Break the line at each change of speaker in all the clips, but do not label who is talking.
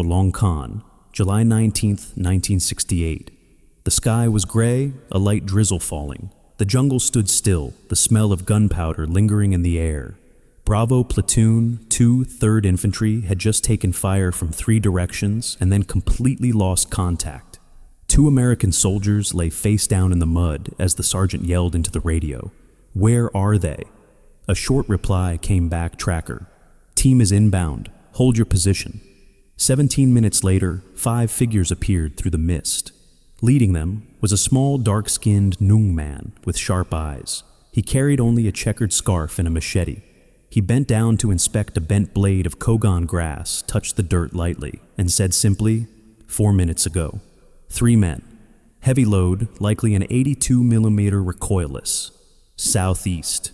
Long Khan, July 19th, 1968. The sky was gray, a light drizzle falling. The jungle stood still, the smell of gunpowder lingering in the air. Bravo Platoon 2, 3rd Infantry had just taken fire from 3 directions and then completely lost contact. 2 American soldiers lay face down in the mud as the sergeant yelled into the radio, "Where are they?" A short reply came back, "Tracker. Team is inbound. Hold your position." 17 minutes later, 5 figures appeared through the mist. Leading them was a small, dark-skinned Nung man with sharp eyes. He carried only a checkered scarf and a machete. He bent down to inspect a bent blade of Kogon grass, touched the dirt lightly, and said simply, 4 minutes ago. 3 men. Heavy load, likely an 82mm recoilless. Southeast.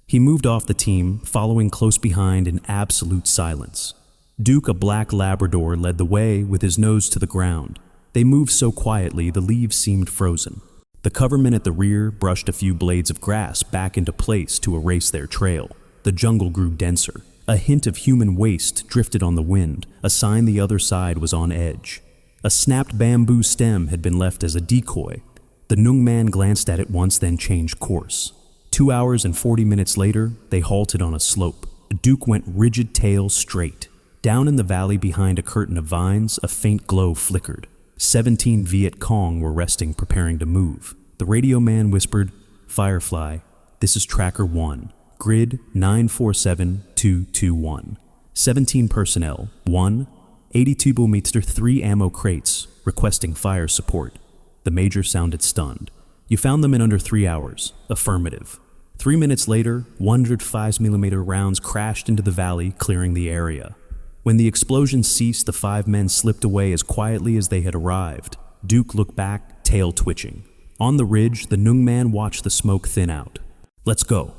He moved off the team, following close behind in absolute silence. Duke, a black Labrador, led the way with his nose to the ground. They moved so quietly the leaves seemed frozen. The covermen at the rear brushed a few blades of grass back into place to erase their trail. The jungle grew denser. A hint of human waste drifted on the wind, a sign the other side was on edge. A snapped bamboo stem had been left as a decoy. The Nung man glanced at it once, then changed course. 2 hours and 40 minutes later, they halted on a slope. Duke went rigid tail straight. Down in the valley behind a curtain of vines, a faint glow flickered. 17 Viet Cong were resting, preparing to move. The radio man whispered, "Firefly, this is Tracker 1, grid 947221. 17 personnel, 1, 82mm 3 ammo crates, requesting fire support." The major sounded stunned. "You found them in under 3 hours. Affirmative." 3 minutes later, 105mm rounds crashed into the valley, clearing the area. When the explosion ceased, the 5 men slipped away as quietly as they had arrived. Duke looked back, tail twitching. On the ridge, the Nung man watched the smoke thin out. "Let's go."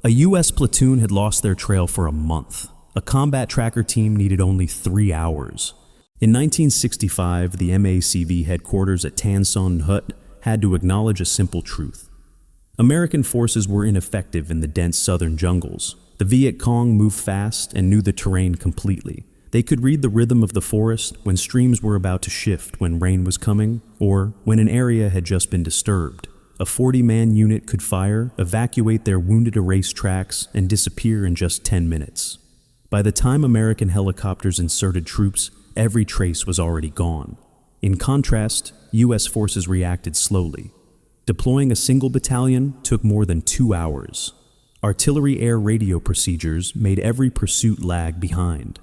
A U.S. platoon had lost their trail for a month. A combat tracker team needed only 3 hours. In 1965, the MACV headquarters at Tan Son Nhut had to acknowledge a simple truth. American forces were ineffective in the dense southern jungles. The Viet Cong moved fast and knew the terrain completely. They could read the rhythm of the forest when streams were about to shift, when rain was coming, or when an area had just been disturbed. A 40-man unit could fire, evacuate their wounded, erase tracks, and disappear in just 10 minutes. By the time American helicopters inserted troops, every trace was already gone. In contrast, U.S. forces reacted slowly. Deploying a single battalion took more than 2 hours. Artillery air radio procedures made every pursuit lag behind.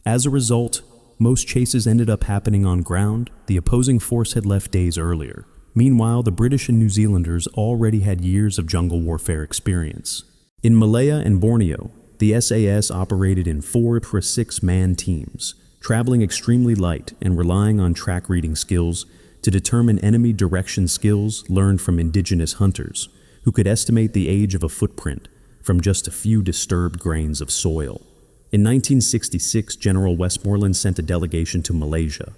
As a result, most chases ended up happening on ground the opposing force had left days earlier. Meanwhile, the British and New Zealanders already had years of jungle warfare experience. In Malaya and Borneo, the SAS operated in 4 to 6-man teams, traveling extremely light and relying on track reading skills to determine enemy direction skills learned from indigenous hunters, who could estimate the age of a footprint from just a few disturbed grains of soil. In 1966, General Westmoreland sent a delegation to Malaysia.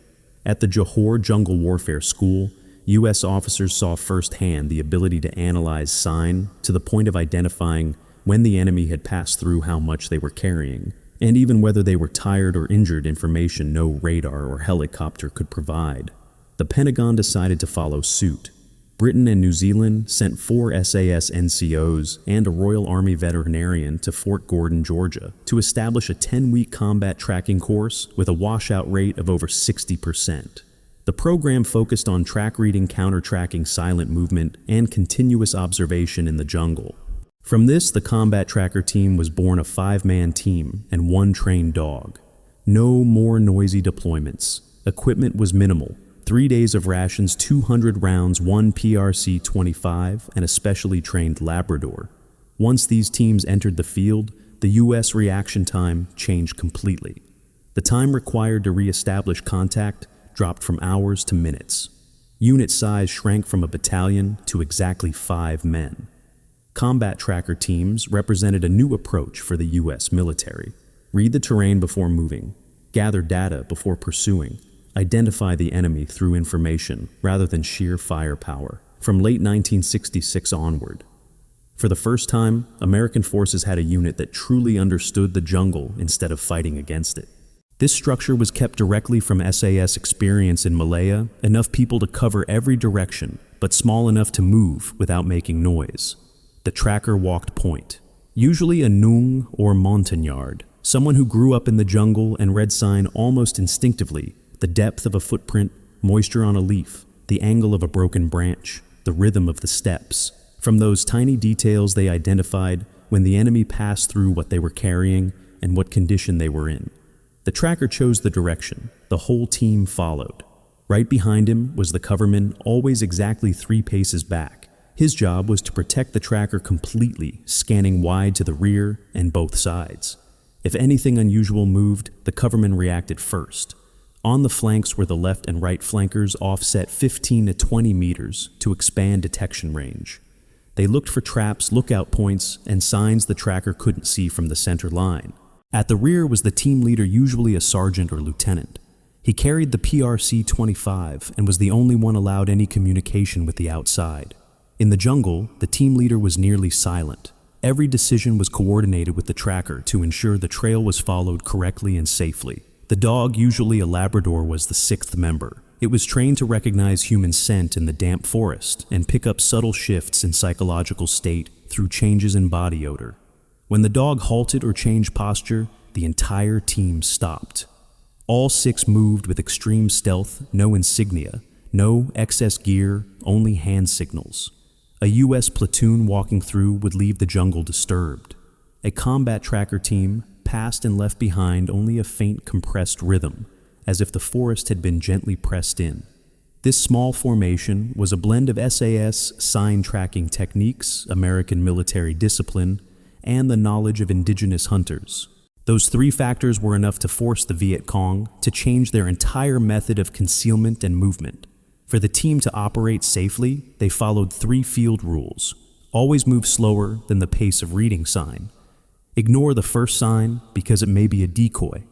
At the Johor Jungle Warfare School, U.S. officers saw firsthand the ability to analyze sign to the point of identifying when the enemy had passed through how much they were carrying, and even whether they were tired or injured, information no radar or helicopter could provide. The Pentagon decided to follow suit. Britain and New Zealand sent 4 SAS NCOs and a Royal Army veterinarian to Fort Gordon, Georgia, to establish a 10-week combat tracking course with a washout rate of over 60%. The program focused on track reading, counter-tracking silent movement, and continuous observation in the jungle. From this, the combat tracker team was born a 5-man team and 1 trained dog. No more noisy deployments. Equipment was minimal. 3 days of rations, 200 rounds, 1 PRC-25, and a specially trained Labrador. Once these teams entered the field, the U.S. reaction time changed completely. The time required to re-establish contact dropped from hours to minutes. Unit size shrank from a battalion to exactly 5 men. Combat tracker teams represented a new approach for the U.S. military. Read the terrain before moving, gather data before pursuing, identify the enemy through information rather than sheer firepower. From late 1966 onward, for the first time, American forces had a unit that truly understood the jungle instead of fighting against it. This structure was kept directly from SAS experience in Malaya, enough people to cover every direction, but small enough to move without making noise. The tracker walked point. Usually a Nung or montagnard, someone who grew up in the jungle and read sign almost instinctively, the depth of a footprint, moisture on a leaf, the angle of a broken branch, the rhythm of the steps. From those tiny details they identified when the enemy passed through what they were carrying and what condition they were in. The tracker chose the direction. The whole team followed. Right behind him was the coverman, always exactly 3 paces back. His job was to protect the tracker completely, scanning wide to the rear and both sides. If anything unusual moved, the coverman reacted first. On the flanks were the left and right flankers offset 15 to 20 meters to expand detection range. They looked for traps, lookout points, and signs the tracker couldn't see from the center line. At the rear was the team leader, usually a sergeant or lieutenant. He carried the PRC-25 and was the only one allowed any communication with the outside. In the jungle, the team leader was nearly silent. Every decision was coordinated with the tracker to ensure the trail was followed correctly and safely. The dog, usually a Labrador, was the 6th member. It was trained to recognize human scent in the damp forest and pick up subtle shifts in psychological state through changes in body odor. When the dog halted or changed posture, the entire team stopped. All 6 moved with extreme stealth, no insignia, no excess gear, only hand signals. A U.S. platoon walking through would leave the jungle disturbed. A combat tracker team passed and left behind only a faint compressed rhythm, as if the forest had been gently pressed in. This small formation was a blend of SAS sign tracking techniques, American military discipline, and the knowledge of indigenous hunters. Those 3 factors were enough to force the Viet Cong to change their entire method of concealment and movement. For the team to operate safely, they followed 3 field rules. Always move slower than the pace of reading sign. Ignore the first sign because it may be a decoy.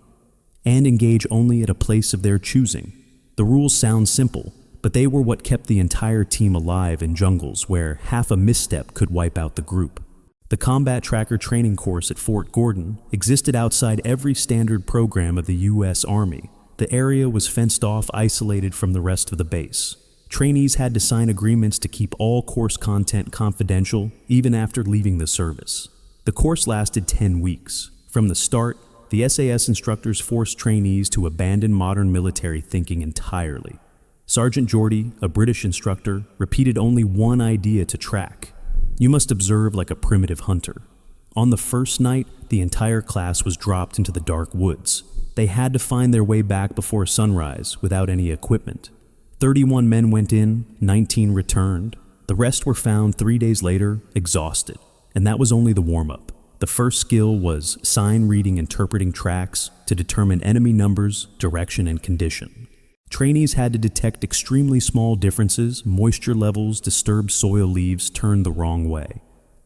And engage only at a place of their choosing. The rules sound simple, but they were what kept the entire team alive in jungles where half a misstep could wipe out the group. The combat tracker training course at Fort Gordon existed outside every standard program of the U.S. Army. The area was fenced off, isolated from the rest of the base. Trainees had to sign agreements to keep all course content confidential, even after leaving the service. The course lasted 10 weeks. From the start, the SAS instructors forced trainees to abandon modern military thinking entirely. Sergeant Geordie, a British instructor, repeated only one idea to track: you must observe like a primitive hunter. On the first night, the entire class was dropped into the dark woods. They had to find their way back before sunrise without any equipment. 31 men went in, 19 returned. The rest were found 3 days later, exhausted. And that was only the warm-up. The first skill was sign reading, interpreting tracks to determine enemy numbers, direction, and condition. Trainees had to detect extremely small differences, moisture levels, disturbed soil leaves turned the wrong way.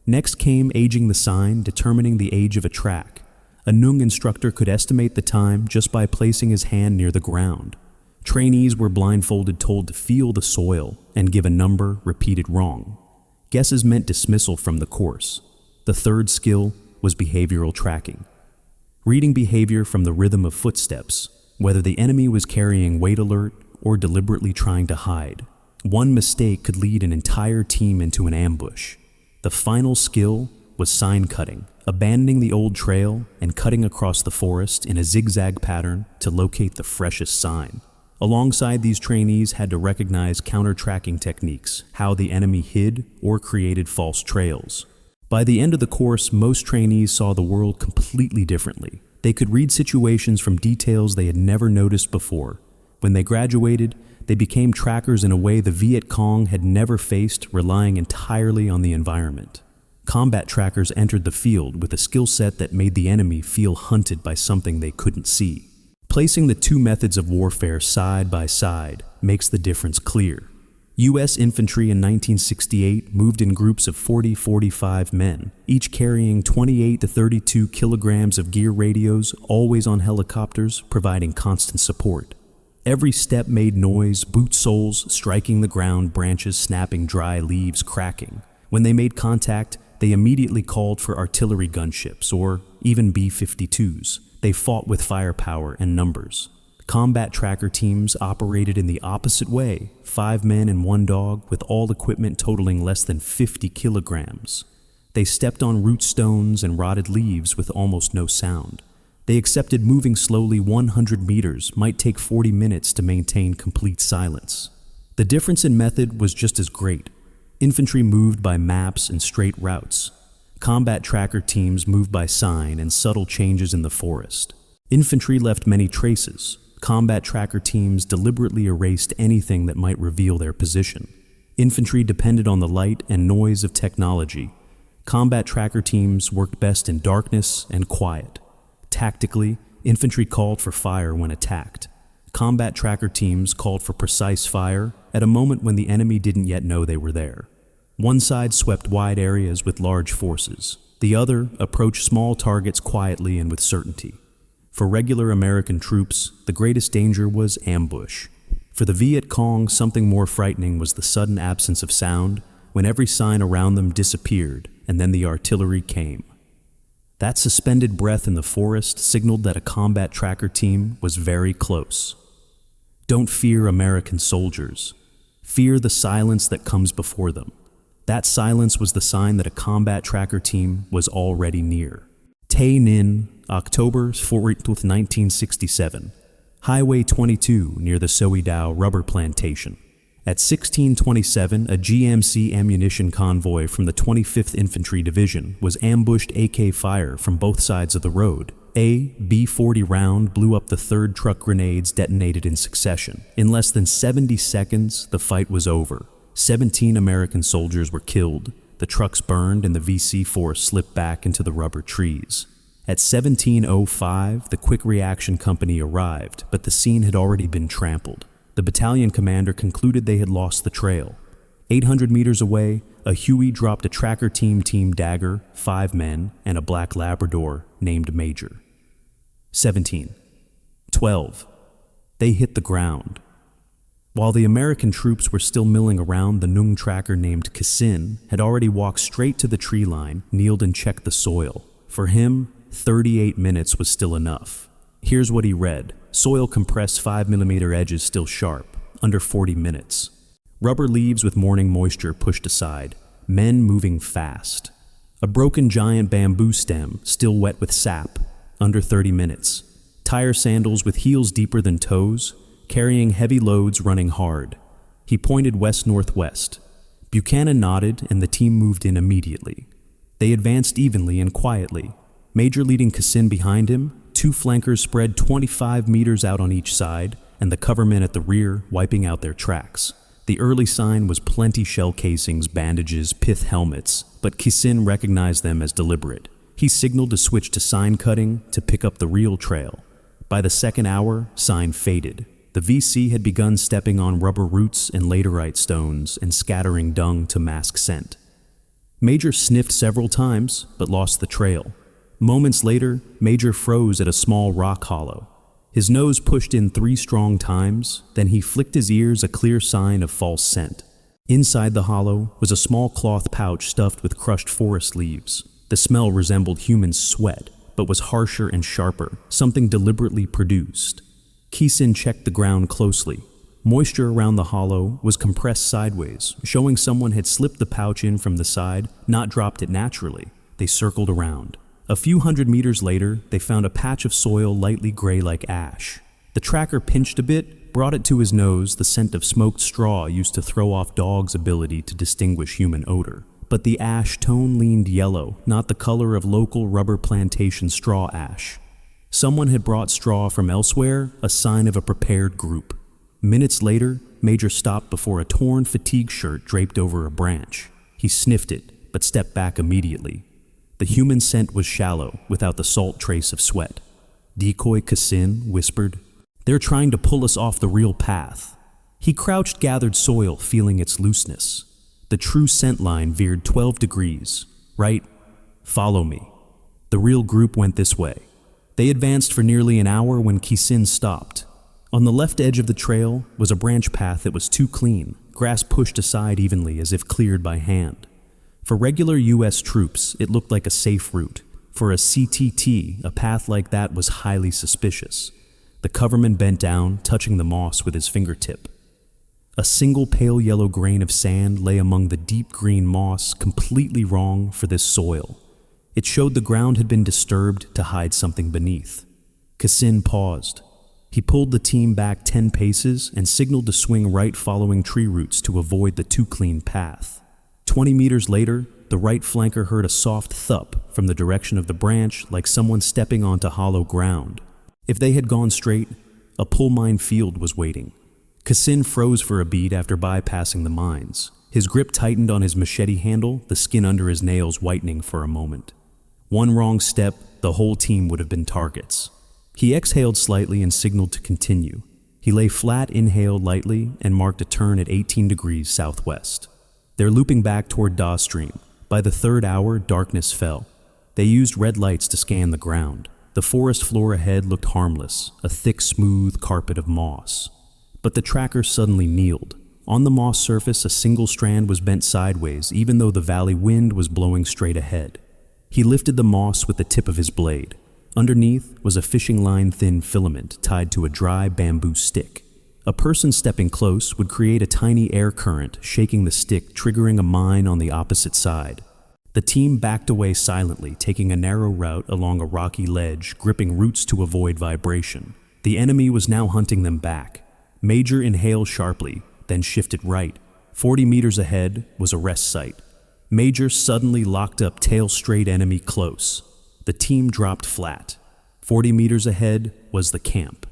Next came aging the sign, determining the age of a track. A Nung instructor could estimate the time just by placing his hand near the ground. Trainees were blindfolded, told to feel the soil and give a number repeated wrong. Guesses meant dismissal from the course. The third skill was behavioral tracking. Reading behavior from the rhythm of footsteps, whether the enemy was carrying weight alert or deliberately trying to hide. One mistake could lead an entire team into an ambush. The final skill was sign cutting, abandoning the old trail and cutting across the forest in a zigzag pattern to locate the freshest sign. Alongside these trainees had to recognize counter-tracking techniques, how the enemy hid or created false trails. By the end of the course, most trainees saw the world completely differently. They could read situations from details they had never noticed before. When they graduated, they became trackers in a way the Viet Cong had never faced, relying entirely on the environment. Combat trackers entered the field with a skill set that made the enemy feel hunted by something they couldn't see. Placing the 2 methods of warfare side by side makes the difference clear. U.S. infantry in 1968 moved in groups of 40-45 men, each carrying 28 to 32 kilograms of gear radios, always on helicopters, providing constant support. Every step made noise, boot soles striking the ground, branches snapping, dry leaves cracking. When they made contact, they immediately called for artillery gunships or even B-52s. they fought with firepower and numbers. Combat tracker teams operated in the opposite way, 5 men and 1 dog, with all equipment totaling less than 50 kilograms. They stepped on root stones and rotted leaves with almost no sound. They accepted moving slowly 100 meters might take 40 minutes to maintain complete silence. The difference in method was just as great. Infantry moved by maps and straight routes. Combat tracker teams moved by sign and subtle changes in the forest. Infantry left many traces. Combat tracker teams deliberately erased anything that might reveal their position. Infantry depended on the light and noise of technology. Combat tracker teams worked best in darkness and quiet. Tactically, infantry called for fire when attacked. Combat tracker teams called for precise fire at a moment when the enemy didn't yet know they were there. One side swept wide areas with large forces. The other approached small targets quietly and with certainty. For regular American troops, the greatest danger was ambush. For the Viet Cong, something more frightening was the sudden absence of sound when every sign around them disappeared and then the artillery came. That suspended breath in the forest signaled that a combat tracker team was very close. Don't fear American soldiers. Fear the silence that comes before them. That silence was the sign that a combat tracker team was already near. Tay Ninh, October 4th, 1967. Highway 22 near the Soledao rubber plantation. At 1627, a GMC ammunition convoy from the 25th Infantry Division was ambushed AK fire from both sides of the road. A B-40 round blew up the third truck grenades detonated in succession. In less than 70 seconds, the fight was over. 17 American soldiers were killed. The trucks burned and the VC force slipped back into the rubber trees. At 17:05, the Quick Reaction Company arrived, but the scene had already been trampled. The battalion commander concluded they had lost the trail. 800 meters away, a Huey dropped a tracker team Dagger, 5 men, and a black Labrador named Major. 17:12. They hit the ground. While the American troops were still milling around, the Nung tracker named Kassin had already walked straight to the tree line, kneeled and checked the soil. For him, 38 minutes was still enough. Here's what he read. Soil compressed 5mm edges still sharp, under 40 minutes. Rubber leaves with morning moisture pushed aside. Men moving fast. A broken giant bamboo stem, still wet with sap, under 30 minutes. Tire sandals with heels deeper than toes, carrying heavy loads running hard. He pointed west-northwest. Buchanan nodded and the team moved in immediately. They advanced evenly and quietly. Major leading Kassin behind him, 2 flankers spread 25 meters out on each side, and the covermen at the rear wiping out their tracks. The early sign was plenty shell casings, bandages, pith helmets, but Kassin recognized them as deliberate. He signaled to switch to sign cutting to pick up the real trail. By the second hour, sign faded. The VC had begun stepping on rubber roots and laterite stones and scattering dung to mask scent. Major sniffed several times, but lost the trail. Moments later, Major froze at a small rock hollow. His nose pushed in 3 strong times, then he flicked his ears, a clear sign of false scent. Inside the hollow was a small cloth pouch stuffed with crushed forest leaves. The smell resembled human sweat, but was harsher and sharper, something deliberately produced. Kassin checked the ground closely. Moisture around the hollow was compressed sideways, showing someone had slipped the pouch in from the side, not dropped it naturally. They circled around. A few hundred meters later, they found a patch of soil lightly gray like ash. The tracker pinched a bit, brought it to his nose, the scent of smoked straw used to throw off dogs' ability to distinguish human odor. But the ash tone leaned yellow, not the color of local rubber plantation straw ash. Someone had brought straw from elsewhere, a sign of a prepared group. Minutes later, Major stopped before a torn fatigue shirt draped over a branch. He sniffed it, but stepped back immediately. The human scent was shallow, without the salt trace of sweat. Decoy Kassin whispered, "They're trying to pull us off the real path." He crouched, gathered soil, feeling its looseness. The true scent line veered 12 degrees. Right? Follow me. The real group went this way. They advanced for nearly an hour when Kassin stopped. On the left edge of the trail was a branch path that was too clean, grass pushed aside evenly as if cleared by hand. For regular U.S. troops, it looked like a safe route. For a CTT, a path like that was highly suspicious. The coverman bent down, touching the moss with his fingertip. A single pale yellow grain of sand lay among the deep green moss, completely wrong for this soil. It showed the ground had been disturbed to hide something beneath. Cassin paused. He pulled the team back 10 paces and signaled to swing right following tree roots to avoid the too-clean path. 20 meters later, the right flanker heard a soft thump from the direction of the branch, like someone stepping onto hollow ground. If they had gone straight, a pull-mine field was waiting. Cassin froze for a beat after bypassing the mines. His grip tightened on his machete handle, the skin under his nails whitening for a moment. One wrong step, the whole team would have been targets. He exhaled slightly and signaled to continue. He lay flat, inhaled lightly, and marked a turn at 18 degrees southwest. They're looping back toward Da Stream. By the third hour, darkness fell. They used red lights to scan the ground. The forest floor ahead looked harmless, a thick, smooth carpet of moss. But the tracker suddenly kneeled. On the moss surface, a single strand was bent sideways, even though the valley wind was blowing straight ahead. He lifted the moss with the tip of his blade. Underneath was a fishing line-thin filament tied to a dry bamboo stick. A person stepping close would create a tiny air current, shaking the stick, triggering a mine on the opposite side. The team backed away silently, taking a narrow route along a rocky ledge, gripping roots to avoid vibration. The enemy was now hunting them back. Major inhaled sharply, then shifted right. 40 meters ahead was a rest site. Major suddenly locked up, tail straight, enemy close. The team dropped flat. 40 meters ahead was the camp.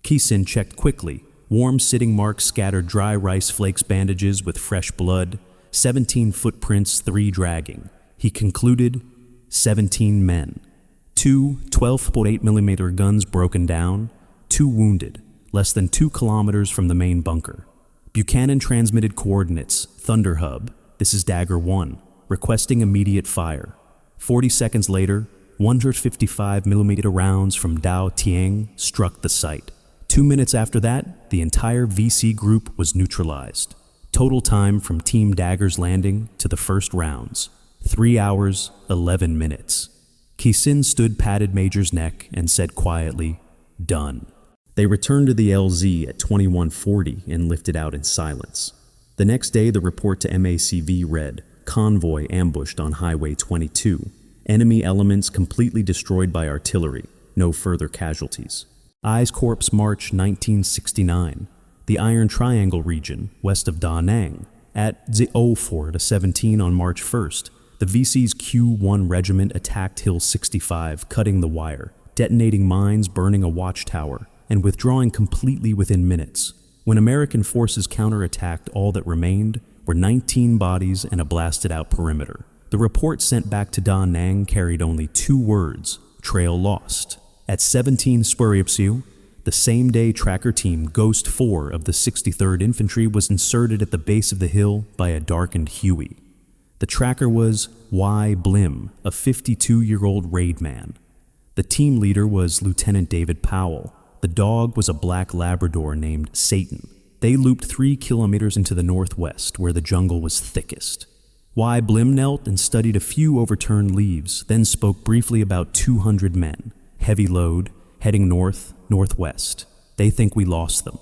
Cassin checked quickly. Warm sitting marks scattered dry rice flakes, bandages with fresh blood, 17 footprints, 3 dragging. He concluded, 17 men. 2 12.8mm guns broken down, 2 wounded, less than 2 kilometers from the main bunker. Buchanan transmitted coordinates, Thunder Hub, this is Dagger 1, requesting immediate fire. 40 seconds later, 155mm rounds from Dao Tiang struck the site. 2 minutes after that, the entire VC group was neutralized. Total time from Team Dagger's landing to the first rounds, 3 hours, 11 minutes. Cassin stood, patted Major's neck, and said quietly, "Done." They returned to the LZ at 2140 and lifted out in silence. The next day, the report to MACV read, "Convoy ambushed on Highway 22. Enemy elements completely destroyed by artillery. No further casualties." Eyes Corps, March 1969. The Iron Triangle region, west of Da Nang. At 04:17 on March 1st, the VC's Q-1 regiment attacked Hill 65, cutting the wire, detonating mines, burning a watchtower, and withdrawing completely within minutes. When American forces counterattacked, all that remained were 19 bodies and a blasted-out perimeter. The report sent back to Da Nang carried only 2 words, "Trail lost." At 17 Spurriopsiu, the same-day tracker team Ghost 4 of the 63rd Infantry was inserted at the base of the hill by a darkened Huey. The tracker was Y. Blim, a 52-year-old raid man. The team leader was Lieutenant David Powell. The dog was a black Labrador named Satan. They looped 3 kilometers into the northwest, where the jungle was thickest. Y. Blim knelt and studied a few overturned leaves, then spoke briefly about 200 men. Heavy load, heading north, northwest. They think we lost them.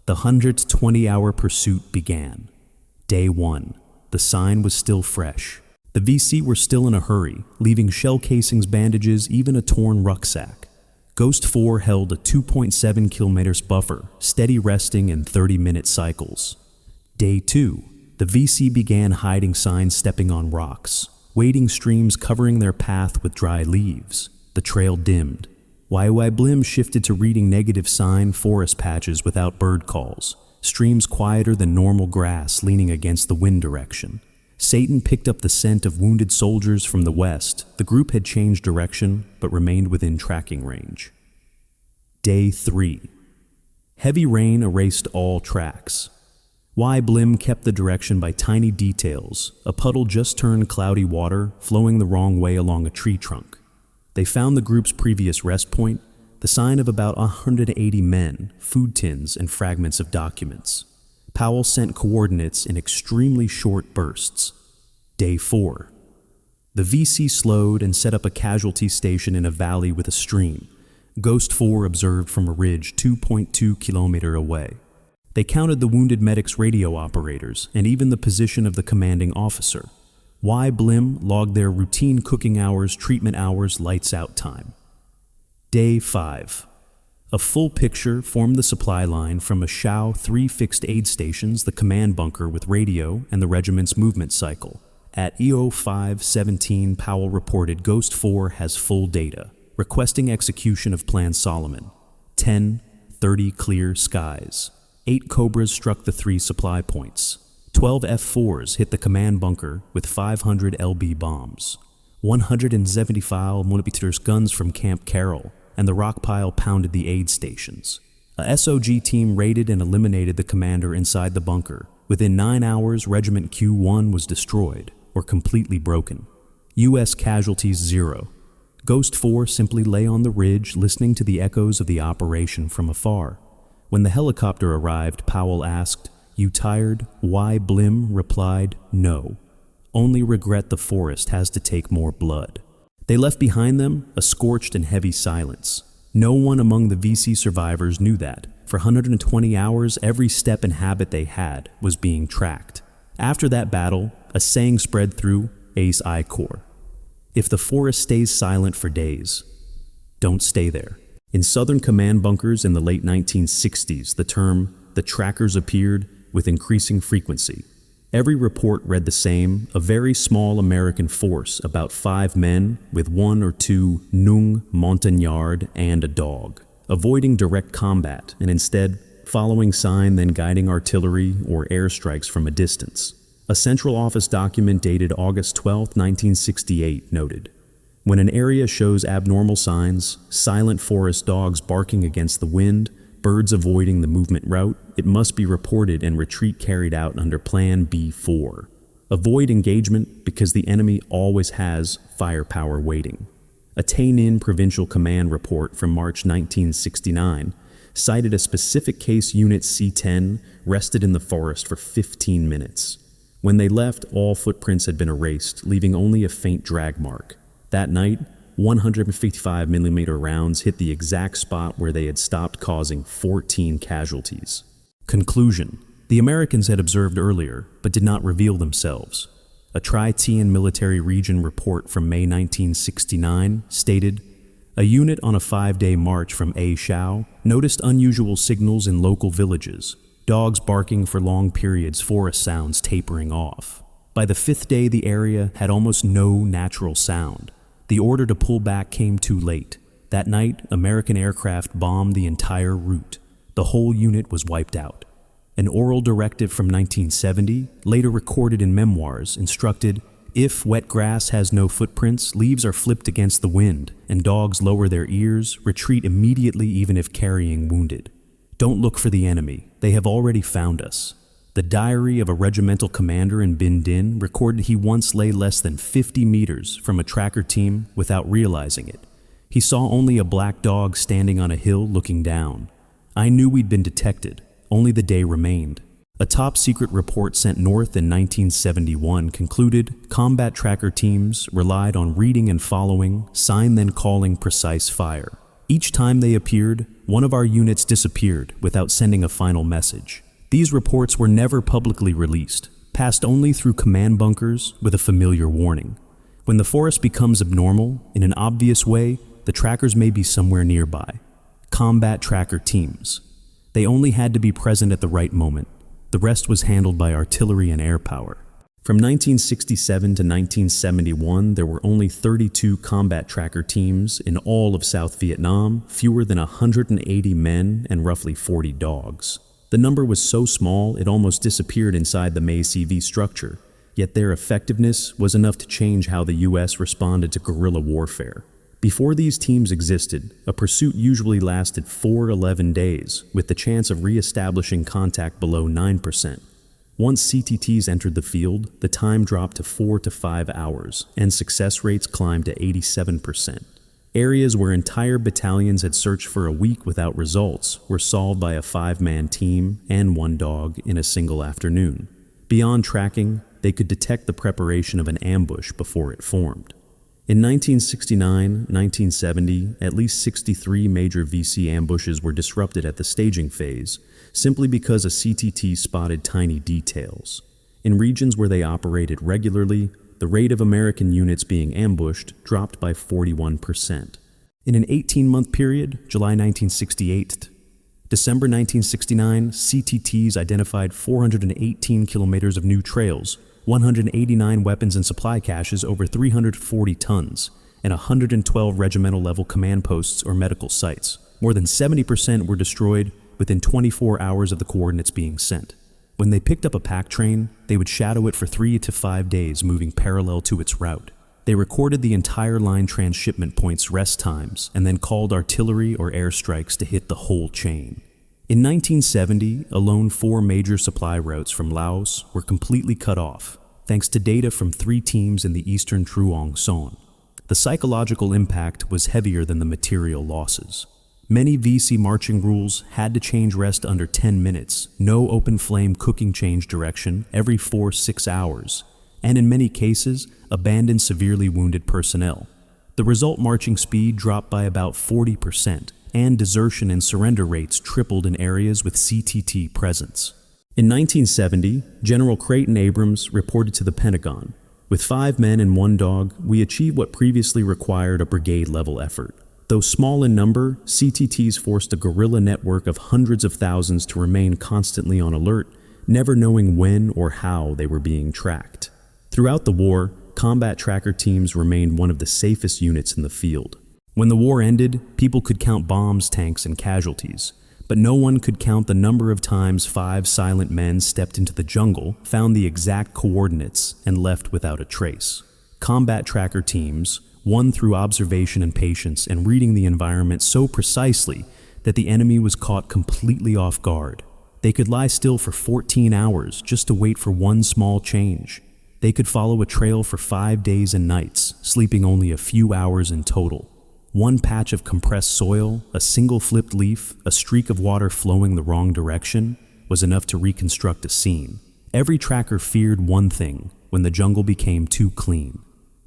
The 120-hour pursuit began. Day 1. The sign was still fresh. The VC were still in a hurry, leaving shell casings, bandages, even a torn rucksack. Ghost 4 held a 2.7 kilometers buffer, steady resting in 30-minute cycles. Day 2. The VC began hiding signs, stepping on rocks, wading streams, covering their path with dry leaves. The trail dimmed. YY Blim shifted to reading negative sign, forest patches without bird calls, streams quieter than normal grass leaning against the wind direction. Satan picked up the scent of wounded soldiers from the west. The group had changed direction, but remained within tracking range. Day 3. Heavy rain erased all tracks. Y. Blim kept the direction by tiny details, a puddle just turned cloudy water flowing the wrong way along a tree trunk. They found the group's previous rest point, the sign of about 180 men, food tins, and fragments of documents. Powell sent coordinates in extremely short bursts. Day 4. The VC slowed and set up a casualty station in a valley with a stream. Ghost 4 observed from a ridge 2.2 kilometers away. They counted the wounded medic's radio operators and even the position of the commanding officer. Y Blim logged their routine cooking hours, treatment hours, lights out time. Day 5. A full picture formed the supply line from a Shao 3 fixed aid stations, the command bunker with radio, and the regiment's movement cycle. At EO 5:17, Powell reported Ghost 4 has full data, requesting execution of Plan Solomon. 10:30 clear skies. 8 Cobras struck the 3 supply points. 12 F-4s hit the command bunker with 500 LB bombs. 175 mm guns from Camp Carroll, and the rock pile pounded the aid stations. A SOG team raided and eliminated the commander inside the bunker. Within 9 hours, Regiment Q1 was destroyed, or completely broken. U.S. casualties 0. Ghost 4 simply lay on the ridge, listening to the echoes of the operation from afar. When the helicopter arrived, Powell asked, "You tired?" Y Blim replied, "No. Only regret the forest has to take more blood." They left behind them a scorched and heavy silence. No one among the VC survivors knew that. For 120 hours, every step and habit they had was being tracked. After that battle, a saying spread through Ace I Corps. If the forest stays silent for days, don't stay there. In Southern command bunkers in the late 1960s, the term "the trackers" appeared with increasing frequency. Every report read the same: a very small American force, about 5 men, with 1 or 2 Nung Montagnard and a dog, avoiding direct combat and instead following sign, then guiding artillery or airstrikes from a distance. A Central Office document dated August 12, 1968 noted, "When an area shows abnormal signs, silent forest dogs barking against the wind, birds avoiding the movement route, it must be reported and retreat carried out under Plan B4. Avoid engagement because the enemy always has firepower waiting." A Tainan Provincial Command report from March 1969 cited a specific case unit C-10 rested in the forest for 15 minutes. When they left, all footprints had been erased, leaving only a faint drag mark. That night, 155mm rounds hit the exact spot where they had stopped, causing 14 casualties. Conclusion: the Americans had observed earlier, but did not reveal themselves. A Tri-Tian military region report from May 1969 stated, "A unit on a 5-day march from A Shao noticed unusual signals in local villages, dogs barking for long periods, forest sounds tapering off. By the 5th day, the area had almost no natural sound. The order to pull back came too late. That night, American aircraft bombed the entire route. The whole unit was wiped out." An oral directive from 1970, later recorded in memoirs, instructed, "If wet grass has no footprints, leaves are flipped against the wind, and dogs lower their ears, retreat immediately even if carrying wounded. Don't look for the enemy. They have already found us." The diary of a regimental commander in Bin Din recorded he once lay less than 50 meters from a tracker team without realizing it. He saw only a black dog standing on a hill looking down. "I knew we'd been detected. Only the day remained." A top-secret report sent north in 1971 concluded combat tracker teams relied on reading and following, sign then calling precise fire. Each time they appeared, one of our units disappeared without sending a final message. These reports were never publicly released, passed only through command bunkers with a familiar warning. When the forest becomes abnormal, in an obvious way, the trackers may be somewhere nearby. Combat tracker teams. They only had to be present at the right moment. The rest was handled by artillery and air power. From 1967 to 1971, there were only 32 combat tracker teams in all of South Vietnam, fewer than 180 men and roughly 40 dogs. The number was so small it almost disappeared inside the MACV structure, yet their effectiveness was enough to change how the U.S. responded to guerrilla warfare. Before these teams existed, a pursuit usually lasted 4-11 days, with the chance of re-establishing contact below 9%. Once CTTs entered the field, the time dropped to 4 to 5 hours, and success rates climbed to 87%. Areas where entire battalions had searched for a week without results were solved by a 5-man team and 1 dog in a single afternoon. Beyond tracking, they could detect the preparation of an ambush before it formed. In 1969, 1970, at least 63 major VC ambushes were disrupted at the staging phase, simply because a CTT spotted tiny details. In regions where they operated regularly, the rate of American units being ambushed dropped by 41%. In an 18-month period, July 1968 to December 1969, CTTs identified 418 kilometers of new trails, 189 weapons and supply caches over 340 tons, and 112 regimental-level command posts or medical sites. More than 70% were destroyed within 24 hours of the coordinates being sent. When they picked up a pack train, they would shadow it for 3 to 5 days, moving parallel to its route. They recorded the entire line transshipment point's rest times and then called artillery or airstrikes to hit the whole chain. In 1970, alone 4 major supply routes from Laos were completely cut off, thanks to data from 3 teams in the eastern Truong Son. The psychological impact was heavier than the material losses. Many VC marching rules had to change rest under 10 minutes, no open flame cooking change direction every 4-6 hours, and in many cases, abandoned severely wounded personnel. The result marching speed dropped by about 40%, and desertion and surrender rates tripled in areas with CTT presence. In 1970, General Creighton Abrams reported to the Pentagon, "With 5 men and 1 dog, we achieved what previously required a brigade-level effort. Though small in number, CTTs forced a guerrilla network of hundreds of thousands to remain constantly on alert, never knowing when or how they were being tracked." Throughout the war, combat tracker teams remained one of the safest units in the field. When the war ended, people could count bombs, tanks, and casualties, but no one could count the number of times 5 silent men stepped into the jungle, found the exact coordinates, and left without a trace. Combat tracker teams won through observation and patience and reading the environment so precisely that the enemy was caught completely off guard. They could lie still for 14 hours just to wait for one small change. They could follow a trail for 5 days and nights, sleeping only a few hours in total. One patch of compressed soil, a single flipped leaf, a streak of water flowing the wrong direction was enough to reconstruct a scene. Every tracker feared one thing when the jungle became too clean.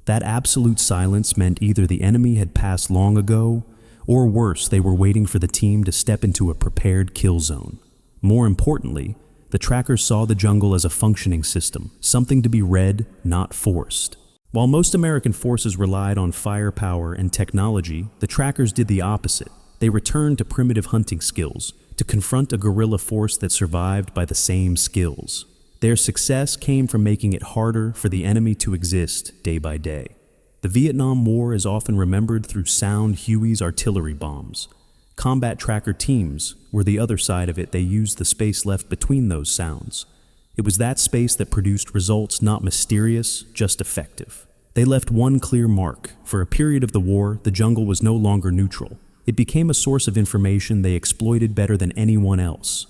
That absolute silence meant either the enemy had passed long ago, or worse, they were waiting for the team to step into a prepared kill zone. More importantly, the trackers saw the jungle as a functioning system, something to be read, not forced. While most American forces relied on firepower and technology, the trackers did the opposite. They returned to primitive hunting skills, to confront a guerrilla force that survived by the same skills. Their success came from making it harder for the enemy to exist day by day. The Vietnam War is often remembered through sound Huey's artillery bombs. Combat tracker teams were the other side of it. They used the space left between those sounds. It was that space that produced results not mysterious, just effective. They left one clear mark. For a period of the war, the jungle was no longer neutral. It became a source of information they exploited better than anyone else.